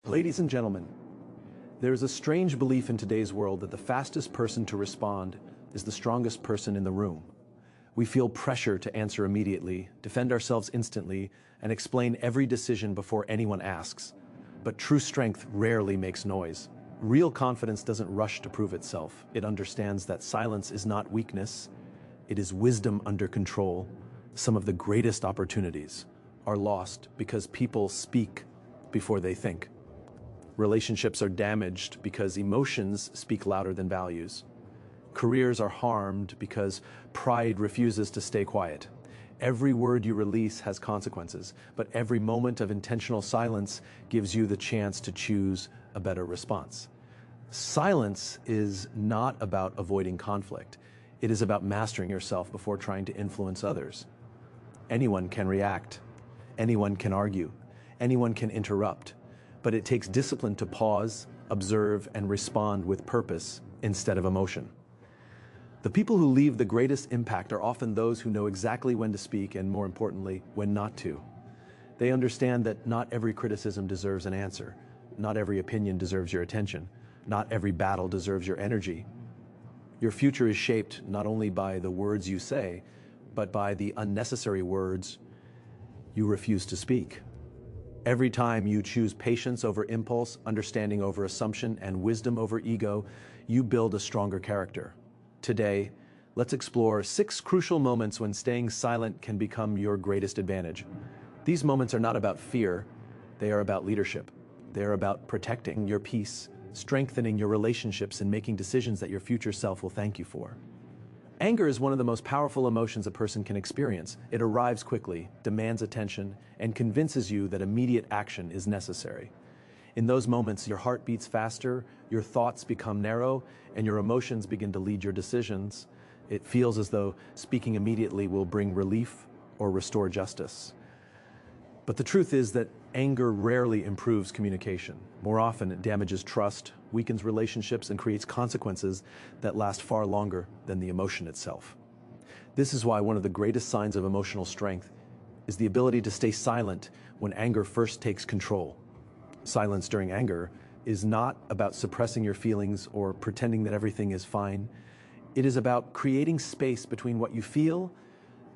Ladies and gentlemen, there is a strange belief in today's world that the fastest person to respond is the strongest person in the room. We feel pressure to answer immediately, defend ourselves instantly, and explain every decision before anyone asks. But true strength rarely makes noise. Real confidence doesn't rush to prove itself. It understands that silence is not weakness, it is wisdom under control. Some of the greatest opportunities are lost because people speak before they think. Relationships are damaged because emotions speak louder than values. Careers are harmed because pride refuses to stay quiet. Every word you release has consequences, but every moment of intentional silence gives you the chance to choose a better response. Silence is not about avoiding conflict. It is about mastering yourself before trying to influence others. Anyone can react. Anyone can argue. Anyone can interrupt. But it takes discipline to pause, observe, and respond with purpose instead of emotion. The people who leave the greatest impact are often those who know exactly when to speak and, more importantly, when not to. They understand that not every criticism deserves an answer. Not every opinion deserves your attention. Not every battle deserves your energy. Your future is shaped not only by the words you say, but by the unnecessary words you refuse to speak. Every time you choose patience over impulse, understanding over assumption, and wisdom over ego, you build a stronger character. Today, let's explore 6 crucial moments when staying silent can become your greatest advantage. These moments are not about fear, they are about leadership. They are about protecting your peace, strengthening your relationships, and making decisions that your future self will thank you for. Anger is one of the most powerful emotions a person can experience. It arrives quickly, demands attention, and convinces you that immediate action is necessary. In those moments, your heart beats faster, your thoughts become narrow, and your emotions begin to lead your decisions. It feels as though speaking immediately will bring relief or restore justice. But the truth is that anger rarely improves communication. More often, it damages trust, weakens relationships, and creates consequences that last far longer than the emotion itself. This is why one of the greatest signs of emotional strength is the ability to stay silent when anger first takes control. Silence during anger is not about suppressing your feelings or pretending that everything is fine. It is about creating space between what you feel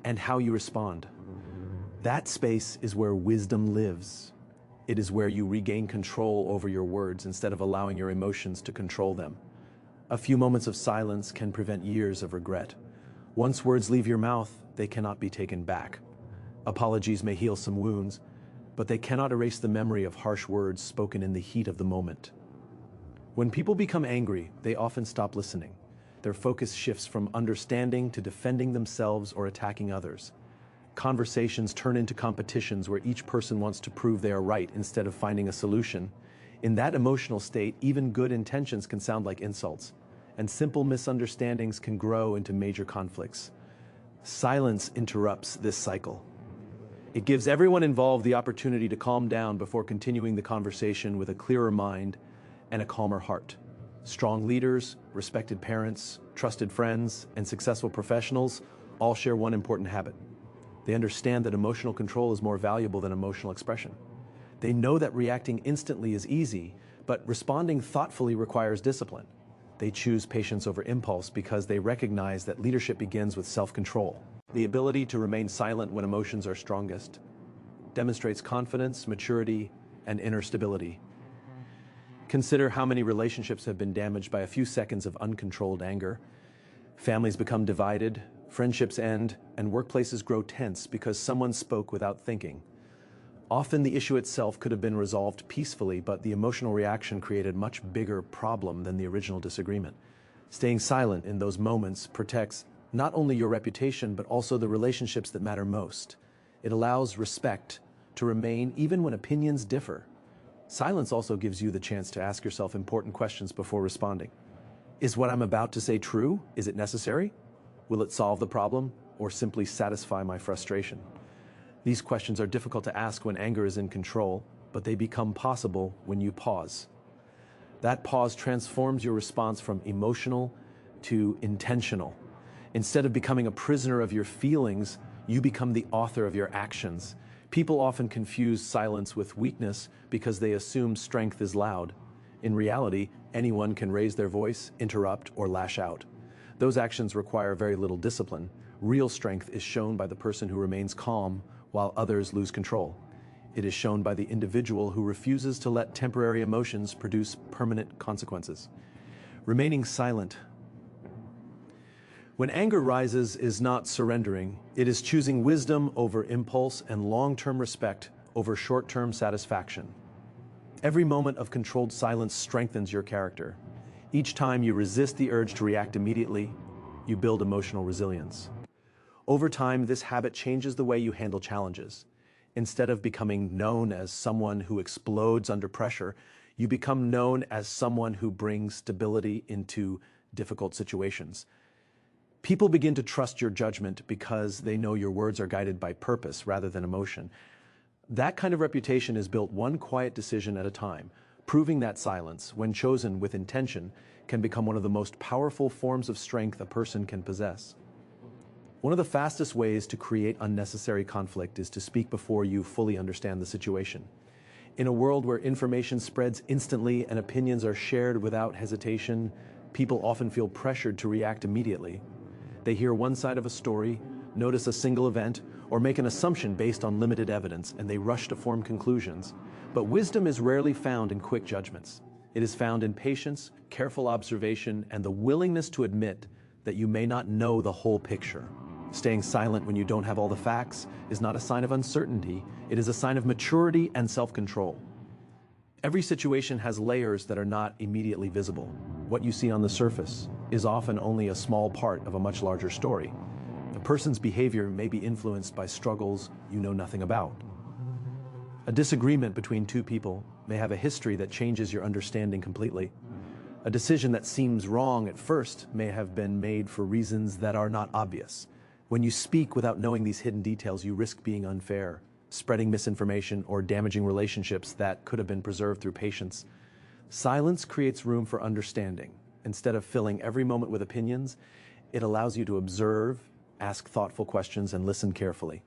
and how you respond. That space is where wisdom lives. It is where you regain control over your words instead of allowing your emotions to control them. A few moments of silence can prevent years of regret. Once words leave your mouth, they cannot be taken back. Apologies may heal some wounds, but they cannot erase the memory of harsh words spoken in the heat of the moment. When people become angry, they often stop listening. Their focus shifts from understanding to defending themselves or attacking others. Conversations turn into competitions where each person wants to prove they are right instead of finding a solution. In that emotional state, even good intentions can sound like insults, and simple misunderstandings can grow into major conflicts. Silence interrupts this cycle. It gives everyone involved the opportunity to calm down before continuing the conversation with a clearer mind and a calmer heart. Strong leaders, respected parents, trusted friends, and successful professionals all share one important habit. They understand that emotional control is more valuable than emotional expression. They know that reacting instantly is easy, but responding thoughtfully requires discipline. They choose patience over impulse because they recognize that leadership begins with self-control. The ability to remain silent when emotions are strongest demonstrates confidence, maturity, and inner stability. Consider how many relationships have been damaged by a few seconds of uncontrolled anger. Families become divided, friendships end, and workplaces grow tense because someone spoke without thinking. Often the issue itself could have been resolved peacefully, but the emotional reaction created a much bigger problem than the original disagreement. Staying silent in those moments protects not only your reputation, but also the relationships that matter most. It allows respect to remain even when opinions differ. Silence also gives you the chance to ask yourself important questions before responding. Is what I'm about to say true? Is it necessary? Will it solve the problem or simply satisfy my frustration? These questions are difficult to ask when anger is in control, but they become possible when you pause. That pause transforms your response from emotional to intentional. Instead of becoming a prisoner of your feelings, you become the author of your actions. People often confuse silence with weakness because they assume strength is loud. In reality, anyone can raise their voice, interrupt, or lash out. Those actions require very little discipline. Real strength is shown by the person who remains calm while others lose control. It is shown by the individual who refuses to let temporary emotions produce permanent consequences. Remaining silent. When anger rises is not surrendering, it is choosing wisdom over impulse and long-term respect over short-term satisfaction. Every moment of controlled silence strengthens your character. Each time you resist the urge to react immediately, you build emotional resilience. Over time, this habit changes the way you handle challenges. Instead of becoming known as someone who explodes under pressure, you become known as someone who brings stability into difficult situations. People begin to trust your judgment because they know your words are guided by purpose rather than emotion. That kind of reputation is built one quiet decision at a time, proving that silence, when chosen with intention, can become one of the most powerful forms of strength a person can possess. One of the fastest ways to create unnecessary conflict is to speak before you fully understand the situation. In a world where information spreads instantly and opinions are shared without hesitation, people often feel pressured to react immediately. They hear one side of a story, notice a single event, or make an assumption based on limited evidence, and they rush to form conclusions. But wisdom is rarely found in quick judgments. It is found in patience, careful observation, and the willingness to admit that you may not know the whole picture. Staying silent when you don't have all the facts is not a sign of uncertainty. It is a sign of maturity and self-control. Every situation has layers that are not immediately visible. What you see on the surface is often only a small part of a much larger story. A person's behavior may be influenced by struggles you know nothing about. A disagreement between two people may have a history that changes your understanding completely. A decision that seems wrong at first may have been made for reasons that are not obvious. When you speak without knowing these hidden details, you risk being unfair, spreading misinformation, or damaging relationships that could have been preserved through patience. Silence creates room for understanding. Instead of filling every moment with opinions, it allows you to observe, ask thoughtful questions, and listen carefully.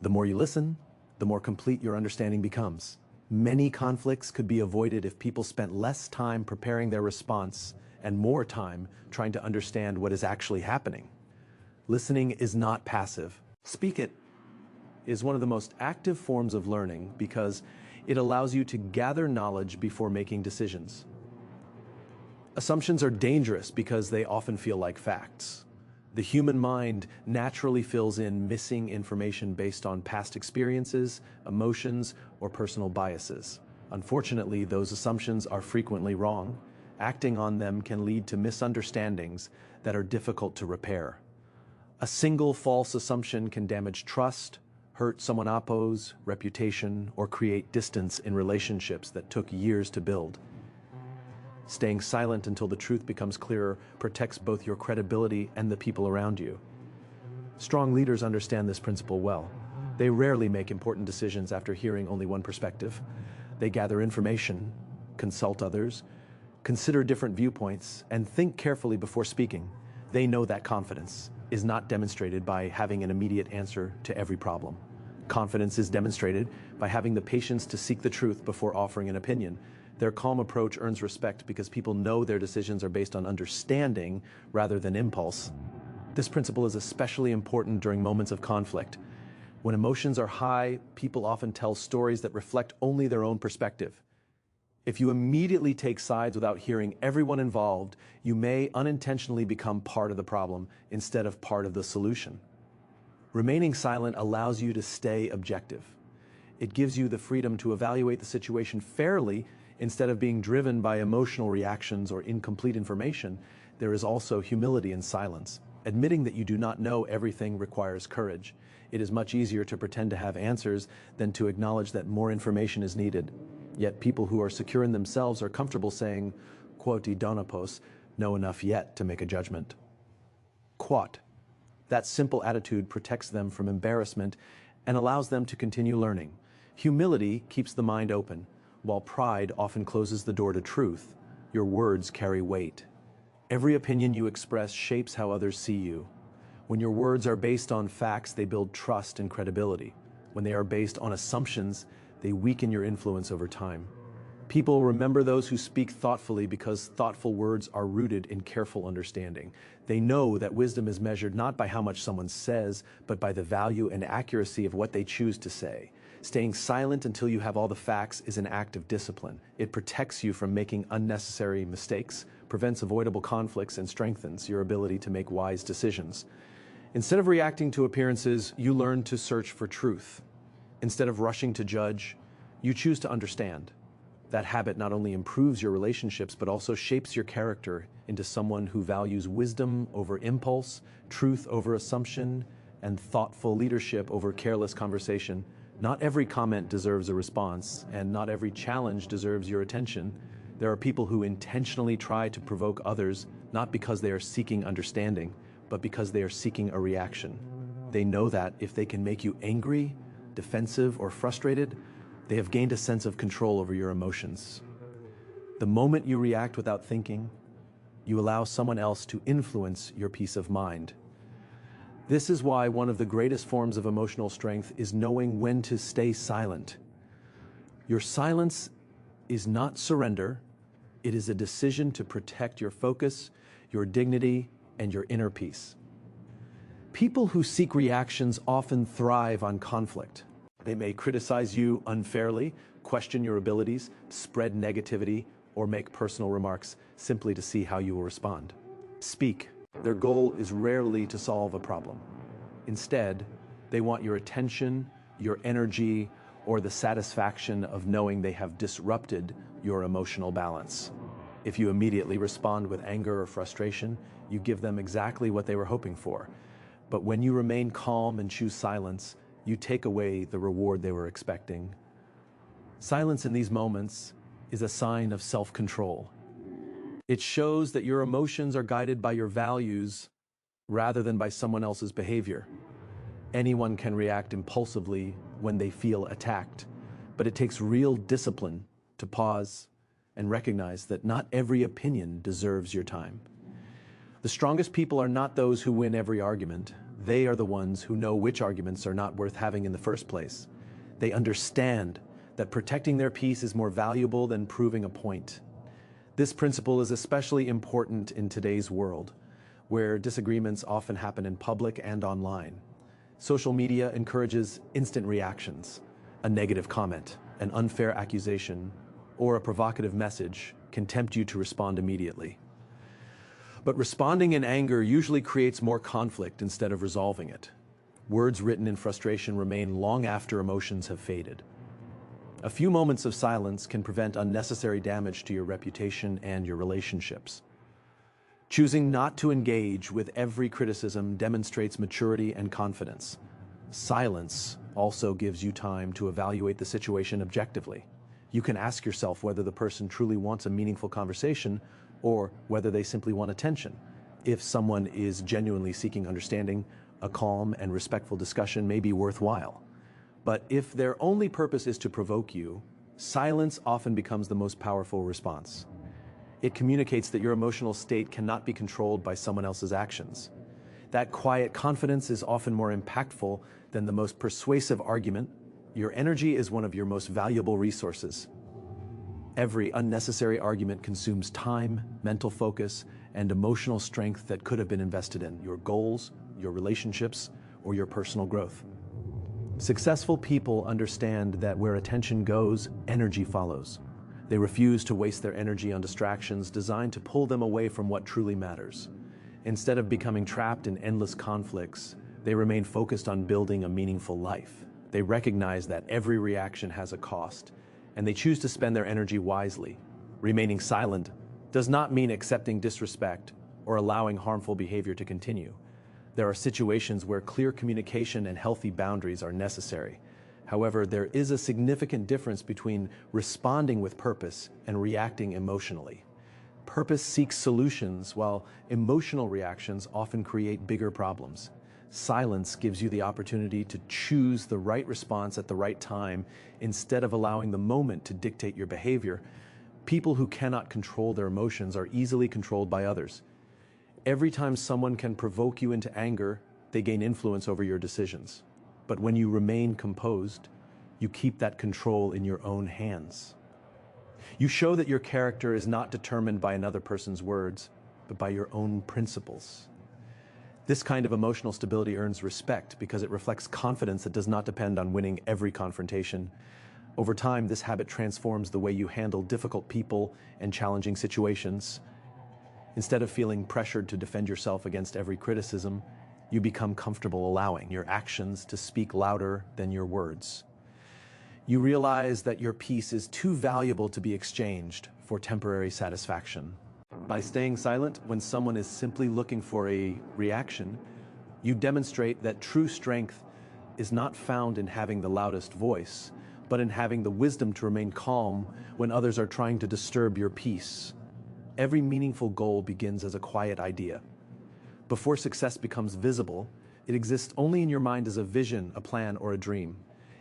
The more you listen, the more complete your understanding becomes. Many conflicts could be avoided if people spent less time preparing their response and more time trying to understand what is actually happening. Listening is not passive. Speak it is one of the most active forms of learning because it allows you to gather knowledge before making decisions. Assumptions are dangerous because they often feel like facts. The human mind naturally fills in missing information based on past experiences, emotions, or personal biases. Unfortunately, those assumptions are frequently wrong. Acting on them can lead to misunderstandings that are difficult to repair. A single false assumption can damage trust, hurt someone opposed, reputation, or create distance in relationships that took years to build. Staying silent until the truth becomes clearer protects both your credibility and the people around you. Strong leaders understand this principle well. They rarely make important decisions after hearing only one perspective. They gather information, consult others, consider different viewpoints, and think carefully before speaking. They know that confidence is not demonstrated by having an immediate answer to every problem. Confidence is demonstrated by having the patience to seek the truth before offering an opinion. Their calm approach earns respect because people know their decisions are based on understanding rather than impulse. This principle is especially important during moments of conflict. When emotions are high, people often tell stories that reflect only their own perspective. If you immediately take sides without hearing everyone involved, you may unintentionally become part of the problem instead of part of the solution. Remaining silent allows you to stay objective. It gives you the freedom to evaluate the situation fairly instead of being driven by emotional reactions or incomplete information. There is also humility in silence. Admitting that you do not know everything requires courage. It is much easier to pretend to have answers than to acknowledge that more information is needed. Yet people who are secure in themselves are comfortable saying, "Quoti donopos," know enough yet to make a judgment. Quot. That simple attitude protects them from embarrassment and allows them to continue learning. Humility keeps the mind open, while pride often closes the door to truth. Your words carry weight. Every opinion you express shapes how others see you. When your words are based on facts, they build trust and credibility. When they are based on assumptions, they weaken your influence over time. People remember those who speak thoughtfully because thoughtful words are rooted in careful understanding. They know that wisdom is measured not by how much someone says, but by the value and accuracy of what they choose to say. Staying silent until you have all the facts is an act of discipline. It protects you from making unnecessary mistakes, prevents avoidable conflicts, and strengthens your ability to make wise decisions. Instead of reacting to appearances, you learn to search for truth. Instead of rushing to judge, you choose to understand. That habit not only improves your relationships, but also shapes your character into someone who values wisdom over impulse, truth over assumption, and thoughtful leadership over careless conversation. Not every comment deserves a response, and not every challenge deserves your attention. There are people who intentionally try to provoke others, not because they are seeking understanding, but because they are seeking a reaction. They know that if they can make you angry, defensive, or frustrated, they have gained a sense of control over your emotions. The moment you react without thinking, you allow someone else to influence your peace of mind. This is why one of the greatest forms of emotional strength is knowing when to stay silent. Your silence is not surrender. It is a decision to protect your focus, your dignity, and your inner peace. People who seek reactions often thrive on conflict. They may criticize you unfairly, question your abilities, spread negativity, or make personal remarks simply to see how you will respond. Speak. Their goal is rarely to solve a problem. Instead, they want your attention, your energy, or the satisfaction of knowing they have disrupted your emotional balance. If you immediately respond with anger or frustration, you give them exactly what they were hoping for. But when you remain calm and choose silence, you take away the reward they were expecting. Silence in these moments is a sign of self-control. It shows that your emotions are guided by your values rather than by someone else's behavior. Anyone can react impulsively when they feel attacked, but it takes real discipline to pause and recognize that not every opinion deserves your time. The strongest people are not those who win every argument. They are the ones who know which arguments are not worth having in the first place. They understand that protecting their peace is more valuable than proving a point. This principle is especially important in today's world, where disagreements often happen in public and online. Social media encourages instant reactions. A negative comment, an unfair accusation, or a provocative message can tempt you to respond immediately. But responding in anger usually creates more conflict instead of resolving it. Words written in frustration remain long after emotions have faded. A few moments of silence can prevent unnecessary damage to your reputation and your relationships. Choosing not to engage with every criticism demonstrates maturity and confidence. Silence also gives you time to evaluate the situation objectively. You can ask yourself whether the person truly wants a meaningful conversation or whether they simply want attention. If someone is genuinely seeking understanding, a calm and respectful discussion may be worthwhile. But if their only purpose is to provoke you, silence often becomes the most powerful response. It communicates that your emotional state cannot be controlled by someone else's actions. That quiet confidence is often more impactful than the most persuasive argument. Your energy is one of your most valuable resources. Every unnecessary argument consumes time, mental focus, and emotional strength that could have been invested in your goals, your relationships, or your personal growth. Successful people understand that where attention goes, energy follows. They refuse to waste their energy on distractions designed to pull them away from what truly matters. Instead of becoming trapped in endless conflicts, they remain focused on building a meaningful life. They recognize that every reaction has a cost, and they choose to spend their energy wisely. Remaining silent does not mean accepting disrespect or allowing harmful behavior to continue. There are situations where clear communication and healthy boundaries are necessary. However, there is a significant difference between responding with purpose and reacting emotionally. Purpose seeks solutions, while emotional reactions often create bigger problems. Silence gives you the opportunity to choose the right response at the right time instead of allowing the moment to dictate your behavior. People who cannot control their emotions are easily controlled by others. Every time someone can provoke you into anger, they gain influence over your decisions. But when you remain composed, you keep that control in your own hands. You show that your character is not determined by another person's words, but by your own principles. This kind of emotional stability earns respect because it reflects confidence that does not depend on winning every confrontation. Over time, this habit transforms the way you handle difficult people and challenging situations. Instead of feeling pressured to defend yourself against every criticism, you become comfortable allowing your actions to speak louder than your words. You realize that your peace is too valuable to be exchanged for temporary satisfaction. By staying silent when someone is simply looking for a reaction, you demonstrate that true strength is not found in having the loudest voice, but in having the wisdom to remain calm when others are trying to disturb your peace. Every meaningful goal begins as a quiet idea. Before success becomes visible, it exists only in your mind as a vision, a plan, or a dream.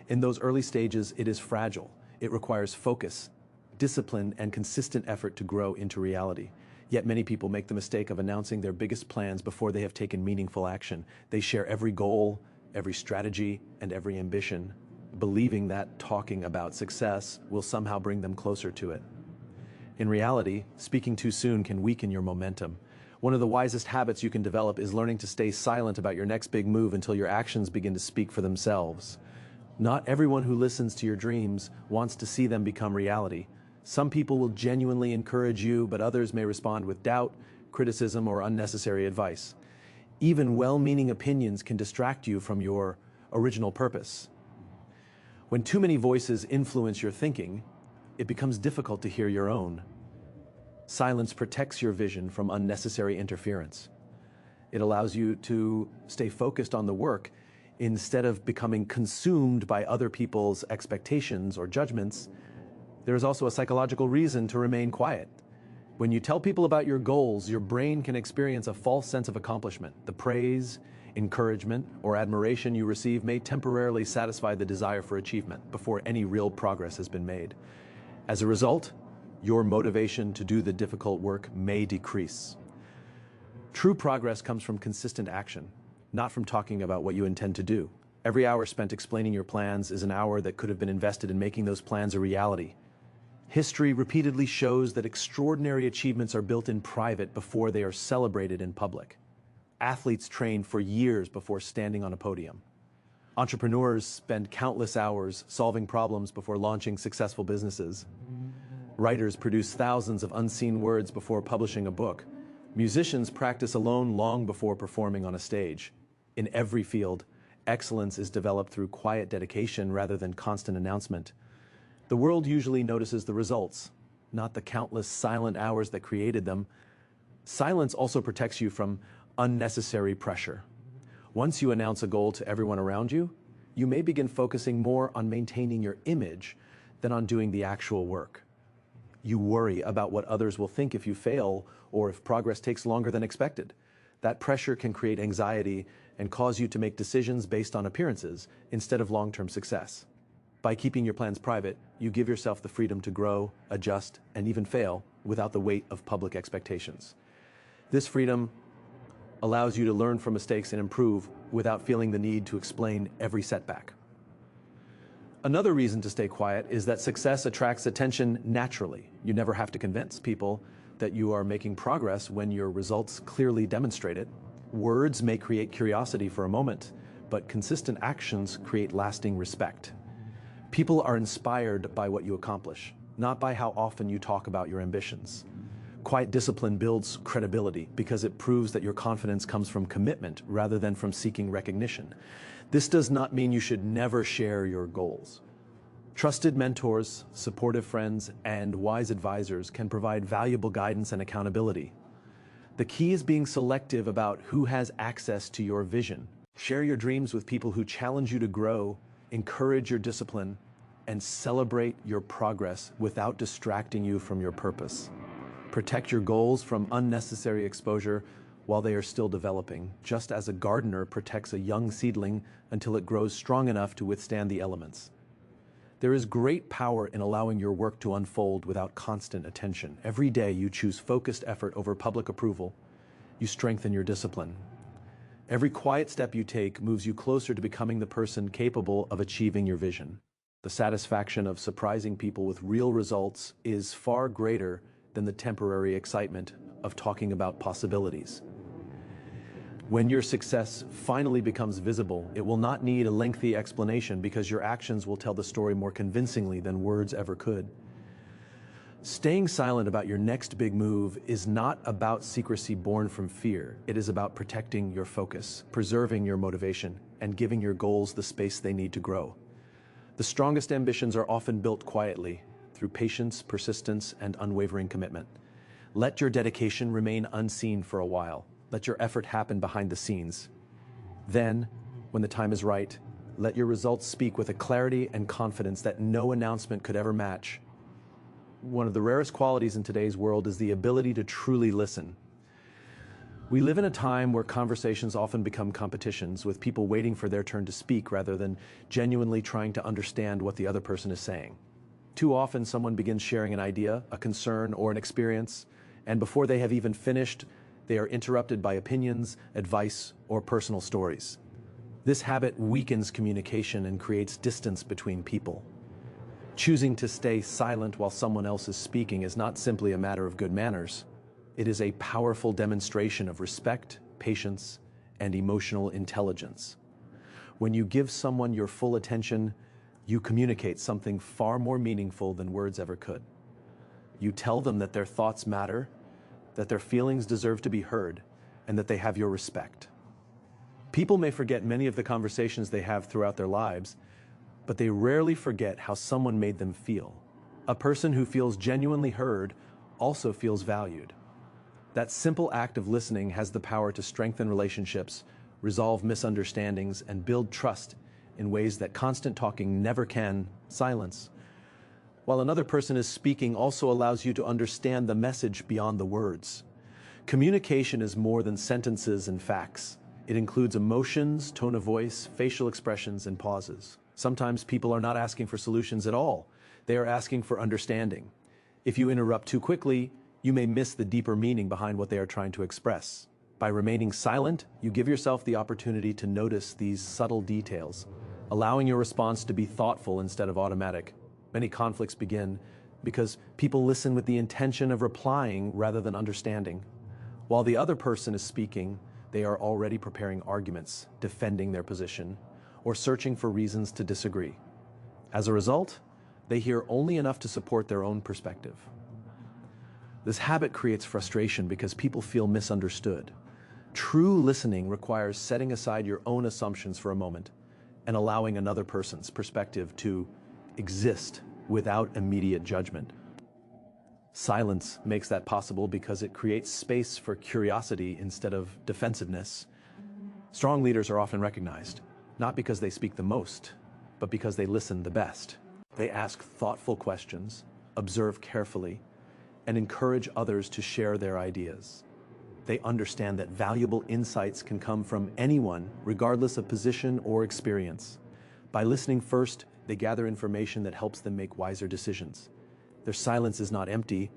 In those early stages, it is fragile. It requires focus, discipline, and consistent effort to grow into reality. Yet many people make the mistake of announcing their biggest plans before they have taken meaningful action. They share every goal, every strategy, and every ambition, believing that talking about success will somehow bring them closer to it. In reality, speaking too soon can weaken your momentum. One of the wisest habits you can develop is learning to stay silent about your next big move until your actions begin to speak for themselves. Not everyone who listens to your dreams wants to see them become reality. Some people will genuinely encourage you, but others may respond with doubt, criticism, or unnecessary advice. Even well-meaning opinions can distract you from your original purpose. When too many voices influence your thinking, it becomes difficult to hear your own. Silence protects your vision from unnecessary interference. It allows you to stay focused on the work instead of becoming consumed by other people's expectations or judgments. There is also a psychological reason to remain quiet. When you tell people about your goals, your brain can experience a false sense of accomplishment. The praise, encouragement, or admiration you receive may temporarily satisfy the desire for achievement before any real progress has been made. As a result, your motivation to do the difficult work may decrease. True progress comes from consistent action, not from talking about what you intend to do. Every hour spent explaining your plans is an hour that could have been invested in making those plans a reality. History repeatedly shows that extraordinary achievements are built in private before they are celebrated in public. Athletes train for years before standing on a podium. Entrepreneurs spend countless hours solving problems before launching successful businesses. Writers produce thousands of unseen words before publishing a book. Musicians practice alone long before performing on a stage. In every field, excellence is developed through quiet dedication rather than constant announcement. The world usually notices the results, not the countless silent hours that created them. Silence also protects you from unnecessary pressure. Once you announce a goal to everyone around you, you may begin focusing more on maintaining your image than on doing the actual work. You worry about what others will think if you fail or if progress takes longer than expected. That pressure can create anxiety and cause you to make decisions based on appearances instead of long-term success. By keeping your plans private, you give yourself the freedom to grow, adjust, and even fail without the weight of public expectations. This freedom allows you to learn from mistakes and improve without feeling the need to explain every setback. Another reason to stay quiet is that success attracts attention naturally. You never have to convince people that you are making progress when your results clearly demonstrate it. Words may create curiosity for a moment, but consistent actions create lasting respect. People are inspired by what you accomplish, not by how often you talk about your ambitions. Quiet discipline builds credibility because it proves that your confidence comes from commitment rather than from seeking recognition. This does not mean you should never share your goals. Trusted mentors, supportive friends, and wise advisors can provide valuable guidance and accountability. The key is being selective about who has access to your vision. Share your dreams with people who challenge you to grow, encourage your discipline, and celebrate your progress without distracting you from your purpose. Protect your goals from unnecessary exposure while they are still developing, just as a gardener protects a young seedling until it grows strong enough to withstand the elements. There is great power in allowing your work to unfold without constant attention. Every day you choose focused effort over public approval. You strengthen your discipline. Every quiet step you take moves you closer to becoming the person capable of achieving your vision. The satisfaction of surprising people with real results is far greater than the temporary excitement of talking about possibilities. When your success finally becomes visible, it will not need a lengthy explanation because your actions will tell the story more convincingly than words ever could. Staying silent about your next big move is not about secrecy born from fear. It is about protecting your focus, preserving your motivation, and giving your goals the space they need to grow. The strongest ambitions are often built quietly, through patience, persistence, and unwavering commitment. Let your dedication remain unseen for a while. Let your effort happen behind the scenes. Then, when the time is right, let your results speak with a clarity and confidence that no announcement could ever match. One of the rarest qualities in today's world is the ability to truly listen. We live in a time where conversations often become competitions, with people waiting for their turn to speak rather than genuinely trying to understand what the other person is saying. Too often, someone begins sharing an idea, a concern, or an experience, and before they have even finished, they are interrupted by opinions, advice, or personal stories. This habit weakens communication and creates distance between people. Choosing to stay silent while someone else is speaking is not simply a matter of good manners. It is a powerful demonstration of respect, patience, and emotional intelligence. When you give someone your full attention, you communicate something far more meaningful than words ever could. You tell them that their thoughts matter, that their feelings deserve to be heard, and that they have your respect. People may forget many of the conversations they have throughout their lives, but they rarely forget how someone made them feel. A person who feels genuinely heard also feels valued. That simple act of listening has the power to strengthen relationships, resolve misunderstandings, and build trust in ways that constant talking never can. Silence, while another person is speaking, also allows you to understand the message beyond the words. Communication is more than sentences and facts. It includes emotions, tone of voice, facial expressions, and pauses. Sometimes people are not asking for solutions at all. They are asking for understanding. If you interrupt too quickly, you may miss the deeper meaning behind what they are trying to express. By remaining silent, you give yourself the opportunity to notice these subtle details, allowing your response to be thoughtful instead of automatic. Many conflicts begin because people listen with the intention of replying rather than understanding. While the other person is speaking, they are already preparing arguments, defending their position, or searching for reasons to disagree. As a result, they hear only enough to support their own perspective. This habit creates frustration because people feel misunderstood. True listening requires setting aside your own assumptions for a moment and allowing another person's perspective to exist without immediate judgment. Silence makes that possible because it creates space for curiosity instead of defensiveness. Strong leaders are often recognized, not because they speak the most, but because they listen the best. They ask thoughtful questions, observe carefully, and encourage others to share their ideas. They understand that valuable insights can come from anyone, regardless of position or experience. By listening first, they gather information that helps them make wiser decisions. Their silence is not empty,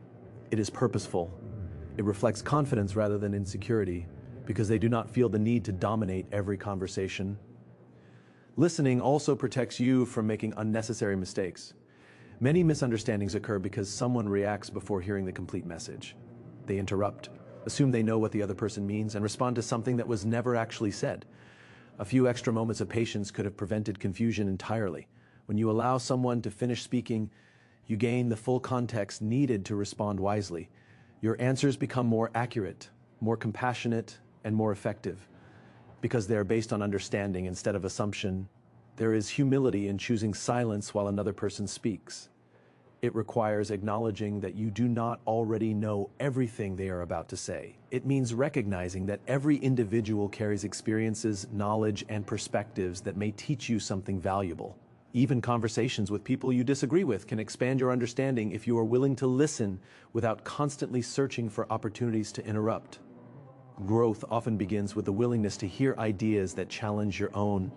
it is purposeful. It reflects confidence rather than insecurity, because they do not feel the need to dominate every conversation. Listening also protects you from making unnecessary mistakes. Many misunderstandings occur because someone reacts before hearing the complete message. They interrupt, assume they know what the other person means, and respond to something that was never actually said. A few extra moments of patience could have prevented confusion entirely. When you allow someone to finish speaking, you gain the full context needed to respond wisely. Your answers become more accurate, more compassionate, and more effective. Because they are based on understanding instead of assumption, there is humility in choosing silence while another person speaks. It requires acknowledging that you do not already know everything they are about to say. It means recognizing that every individual carries experiences, knowledge, and perspectives that may teach you something valuable. Even conversations with people you disagree with can expand your understanding if you are willing to listen without constantly searching for opportunities to interrupt. Growth often begins with the willingness to hear ideas that challenge your own.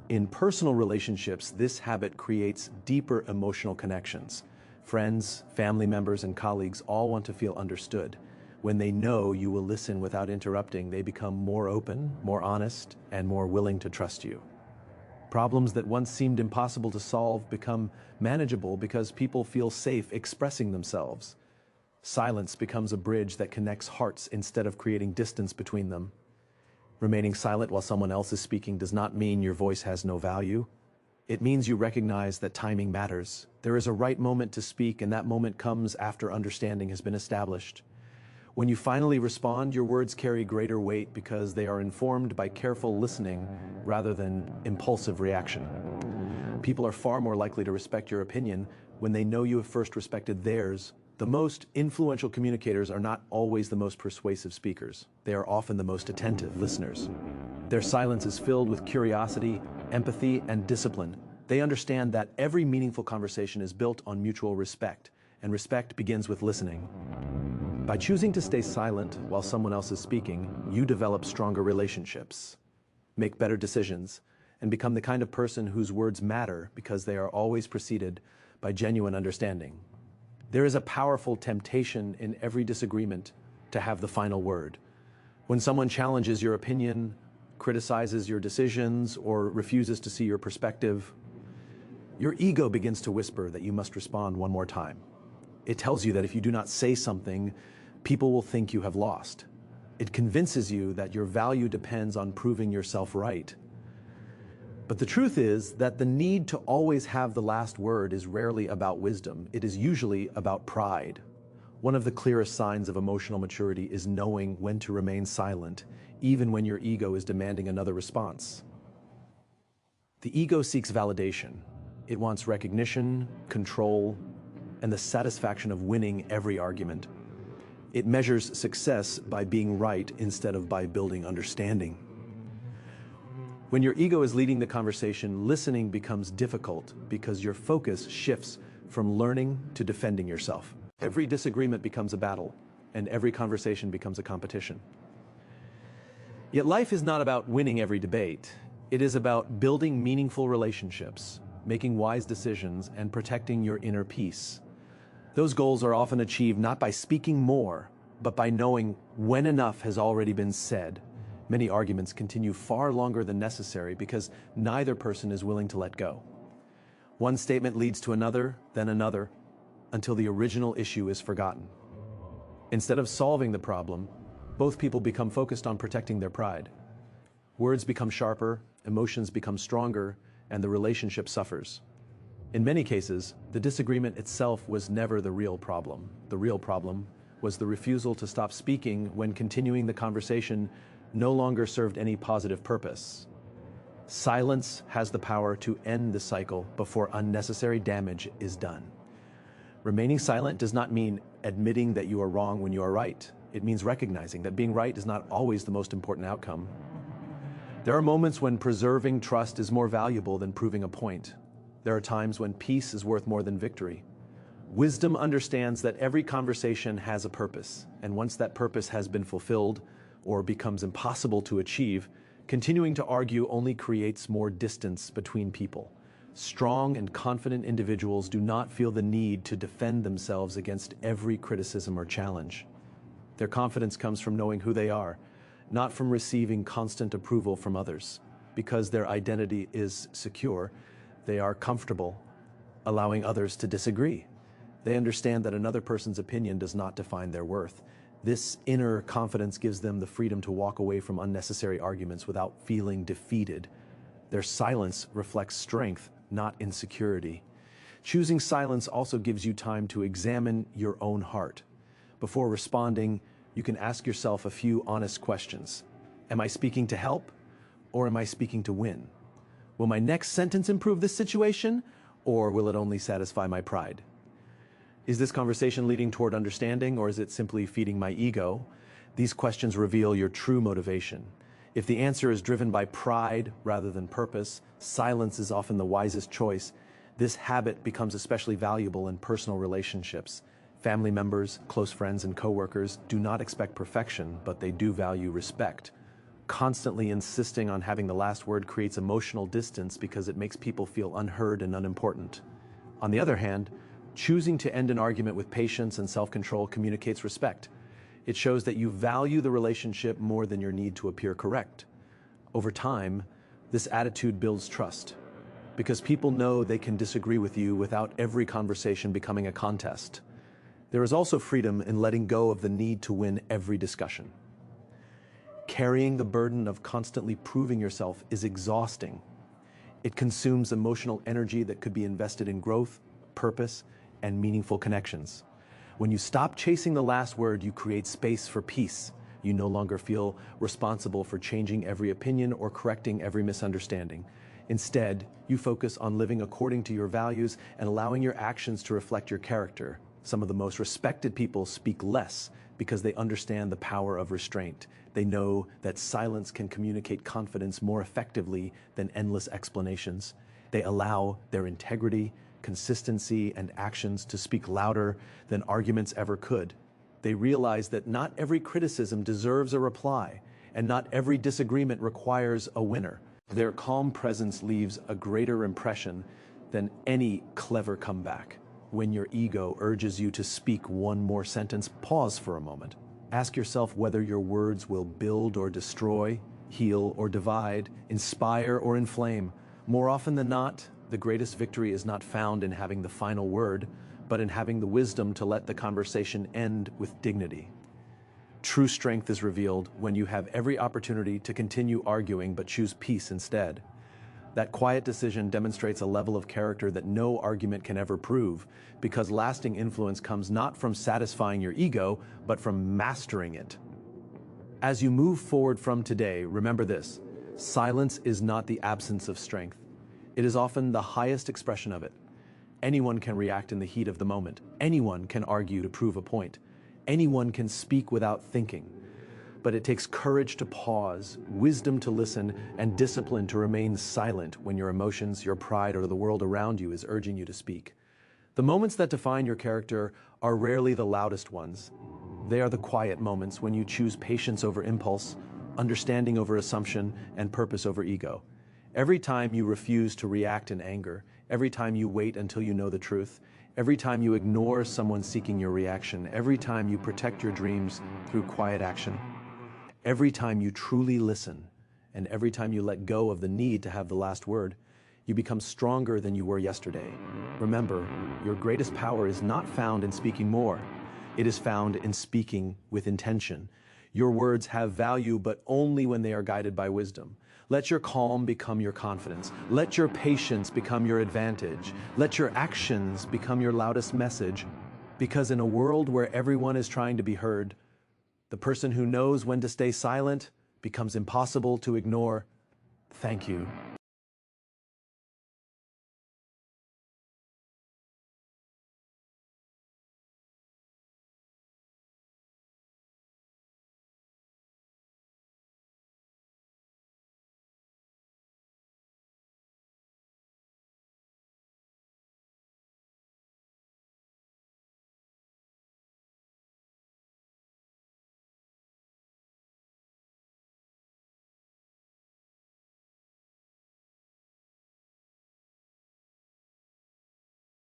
In personal relationships, this habit creates deeper emotional connections. Friends, family members, and colleagues all want to feel understood. When they know you will listen without interrupting, they become more open, more honest, and more willing to trust you. Problems that once seemed impossible to solve become manageable because people feel safe expressing themselves. Silence becomes a bridge that connects hearts instead of creating distance between them. Remaining silent while someone else is speaking does not mean your voice has no value. It means you recognize that timing matters. There is a right moment to speak, and that moment comes after understanding has been established. When you finally respond, your words carry greater weight because they are informed by careful listening rather than impulsive reaction. People are far more likely to respect your opinion when they know you have first respected theirs. The most influential communicators are not always the most persuasive speakers. They are often the most attentive listeners. Their silence is filled with curiosity, empathy, and discipline. They understand that every meaningful conversation is built on mutual respect, and respect begins with listening. By choosing to stay silent while someone else is speaking, you develop stronger relationships, make better decisions, and become the kind of person whose words matter because they are always preceded by genuine understanding. There is a powerful temptation in every disagreement to have the final word. When someone challenges your opinion, criticizes your decisions, or refuses to see your perspective, your ego begins to whisper that you must respond one more time. It tells you that if you do not say something, people will think you have lost. It convinces you that your value depends on proving yourself right. But the truth is that the need to always have the last word is rarely about wisdom. It is usually about pride. One of the clearest signs of emotional maturity is knowing when to remain silent, even when your ego is demanding another response. The ego seeks validation. It wants recognition, control, and the satisfaction of winning every argument. It measures success by being right instead of by building understanding. When your ego is leading the conversation, listening becomes difficult because your focus shifts from learning to defending yourself. Every disagreement becomes a battle, and every conversation becomes a competition. Yet life is not about winning every debate. It is about building meaningful relationships, making wise decisions, and protecting your inner peace. Those goals are often achieved not by speaking more, but by knowing when enough has already been said. Many arguments continue far longer than necessary because neither person is willing to let go. One statement leads to another, then another, until the original issue is forgotten. Instead of solving the problem, both people become focused on protecting their pride. Words become sharper, emotions become stronger, and the relationship suffers. In many cases, the disagreement itself was never the real problem. The real problem was the refusal to stop speaking when continuing the conversation no longer served any positive purpose. Silence has the power to end the cycle before unnecessary damage is done. Remaining silent does not mean admitting that you are wrong when you are right. It means recognizing that being right is not always the most important outcome. There are moments when preserving trust is more valuable than proving a point. There are times when peace is worth more than victory. Wisdom understands that every conversation has a purpose, and once that purpose has been fulfilled or becomes impossible to achieve, continuing to argue only creates more distance between people. Strong and confident individuals do not feel the need to defend themselves against every criticism or challenge. Their confidence comes from knowing who they are, not from receiving constant approval from others. Because their identity is secure, they are comfortable allowing others to disagree. They understand that another person's opinion does not define their worth. This inner confidence gives them the freedom to walk away from unnecessary arguments without feeling defeated. Their silence reflects strength, not insecurity. Choosing silence also gives you time to examine your own heart. Before responding, you can ask yourself a few honest questions. Am I speaking to help, or am I speaking to win? Will my next sentence improve this situation, or will it only satisfy my pride? Is this conversation leading toward understanding, or is it simply feeding my ego? These questions reveal your true motivation. If the answer is driven by pride rather than purpose, silence is often the wisest choice. This habit becomes especially valuable in personal relationships. Family members, close friends, and coworkers do not expect perfection, but they do value respect. Constantly insisting on having the last word creates emotional distance because it makes people feel unheard and unimportant. On the other hand, choosing to end an argument with patience and self-control communicates respect. It shows that you value the relationship more than your need to appear correct. Over time, this attitude builds trust, because people know they can disagree with you without every conversation becoming a contest. There is also freedom in letting go of the need to win every discussion. Carrying the burden of constantly proving yourself is exhausting. It consumes emotional energy that could be invested in growth, purpose, and meaningful connections. When you stop chasing the last word, you create space for peace. You no longer feel responsible for changing every opinion or correcting every misunderstanding. Instead, you focus on living according to your values and allowing your actions to reflect your character. Some of the most respected people speak less because they understand the power of restraint. They know that silence can communicate confidence more effectively than endless explanations. They allow their integrity, consistency, and actions to speak louder than arguments ever could. They realize that not every criticism deserves a reply, and not every disagreement requires a winner. Their calm presence leaves a greater impression than any clever comeback. When your ego urges you to speak one more sentence, pause for a moment. Ask yourself whether your words will build or destroy, heal or divide, inspire or inflame. More often than not, the greatest victory is not found in having the final word, but in having the wisdom to let the conversation end with dignity. True strength is revealed when you have every opportunity to continue arguing but choose peace instead. That quiet decision demonstrates a level of character that no argument can ever prove, because lasting influence comes not from satisfying your ego, but from mastering it. As you move forward from today, remember this: silence is not the absence of strength. It is often the highest expression of it. Anyone can react in the heat of the moment. Anyone can argue to prove a point. Anyone can speak without thinking. But it takes courage to pause, wisdom to listen, and discipline to remain silent when your emotions, your pride, or the world around you is urging you to speak. The moments that define your character are rarely the loudest ones. They are the quiet moments when you choose patience over impulse, understanding over assumption, and purpose over ego. Every time you refuse to react in anger, every time you wait until you know the truth, every time you ignore someone seeking your reaction, every time you protect your dreams through quiet action, every time you truly listen, and every time you let go of the need to have the last word, you become stronger than you were yesterday. Remember, your greatest power is not found in speaking more. It is found in speaking with intention. Your words have value, but only when they are guided by wisdom. Let your calm become your confidence. Let your patience become your advantage. Let your actions become your loudest message. Because in a world where everyone is trying to be heard, the person who knows when to stay silent becomes impossible to ignore. Thank you.